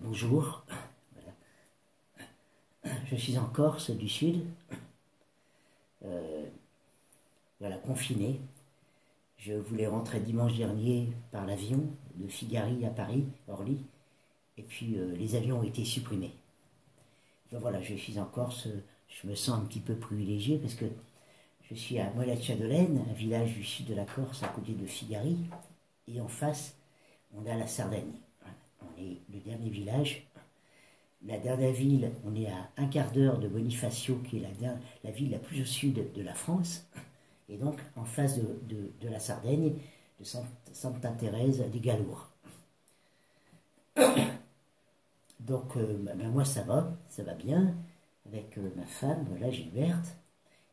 Bonjour, je suis en Corse du Sud, voilà, confiné. Je voulais rentrer dimanche dernier par l'avion de Figari à Paris, Orly, et puis les avions ont été supprimés. Donc voilà, je suis en Corse, je me sens un petit peu privilégié parce que je suis à Moella-Ciadolen, un village du sud de la Corse à côté de Figari, et en face, on a la Sardaigne. On est le dernier village. La dernière ville, on est à un quart d'heure de Bonifacio, qui est la ville la plus au sud de la France, et donc en face de la Sardaigne, de Santa Thérèse des Galours. Donc moi ça va bien, avec ma femme, voilà, Gilberte,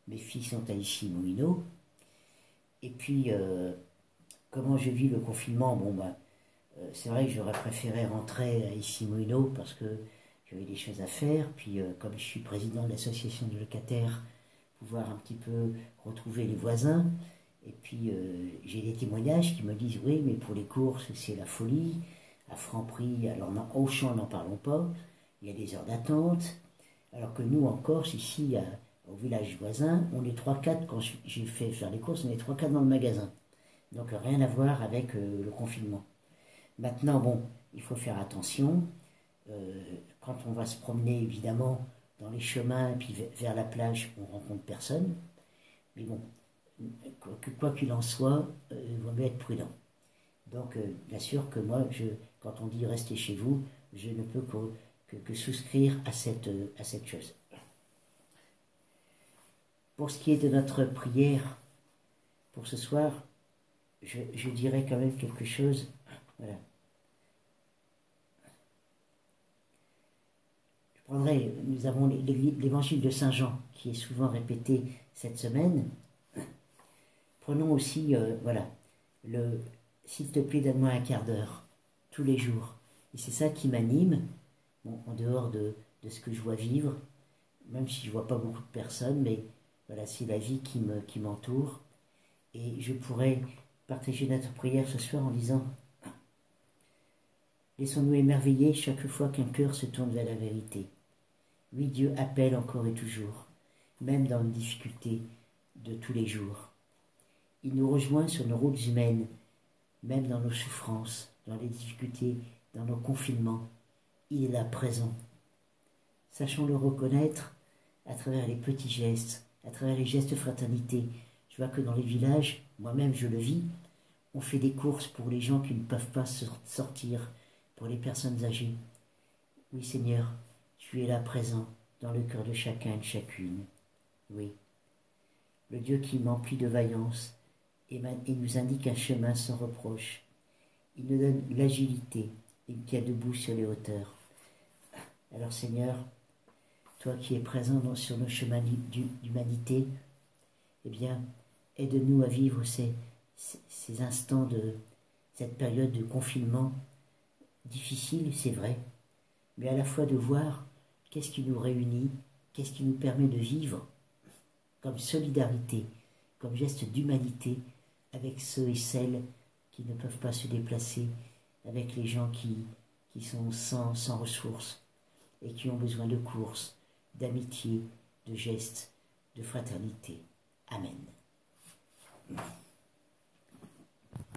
mes filles sont à Issy-Moulineaux, et puis comment je vis le confinement, c'est vrai que j'aurais préféré rentrer à Issy-Moulineaux parce que j'avais des choses à faire, puis comme je suis président de l'association de locataires, pouvoir un petit peu retrouver les voisins, et puis j'ai des témoignages qui me disent oui mais pour les courses c'est la folie, à Franprix, alors Auchan n'en parlons pas, il y a des heures d'attente, alors que nous en Corse ici au village voisin, on est 3-4, quand j'ai fait faire les courses, on est 3-4 dans le magasin, donc rien à voir avec le confinement. Maintenant bon, il faut faire attention. Quand on va se promener évidemment dans les chemins et puis vers la plage, on rencontre personne. Mais bon, quoi qu'il en soit, il vaut mieux être prudent. Donc bien sûr que moi, quand on dit restez chez vous, je ne peux que souscrire à cette chose. Pour ce qui est de notre prière pour ce soir, je dirais quand même quelque chose. Voilà. Nous avons l'évangile de Saint Jean qui est souvent répété cette semaine. Prenons aussi, voilà, s'il te plaît, donne-moi un quart d'heure, tous les jours. Et c'est ça qui m'anime, bon, en dehors de ce que je vois vivre, même si je ne vois pas beaucoup de personnes, mais voilà, c'est la vie qui m'entoure. Et je pourrais partager notre prière ce soir en disant « Laissons-nous émerveiller chaque fois qu'un cœur se tourne vers la vérité. Oui, Dieu appelle encore et toujours, même dans les difficultés de tous les jours. Il nous rejoint sur nos routes humaines, même dans nos souffrances, dans les difficultés, dans nos confinements. Il est là présent. Sachons le reconnaître à travers les petits gestes, à travers les gestes de fraternité. Je vois que dans les villages, moi-même je le vis, on fait des courses pour les gens qui ne peuvent pas sortir, pour les personnes âgées. Oui, Seigneur, tu es là présent dans le cœur de chacun et de chacune. Oui, le Dieu qui m'emplit de vaillance et nous indique un chemin sans reproche. Il nous donne l'agilité et nous tient debout sur les hauteurs. Alors Seigneur, toi qui es présent sur nos chemins d'humanité, eh bien, aide-nous à vivre ces instants de cette période de confinement difficile, c'est vrai, mais à la fois de voir qu'est-ce qui nous réunit, qu'est-ce qui nous permet de vivre comme solidarité, comme geste d'humanité avec ceux et celles qui ne peuvent pas se déplacer, avec les gens qui sont sans ressources et qui ont besoin de courses, d'amitié, de gestes, de fraternité. Amen.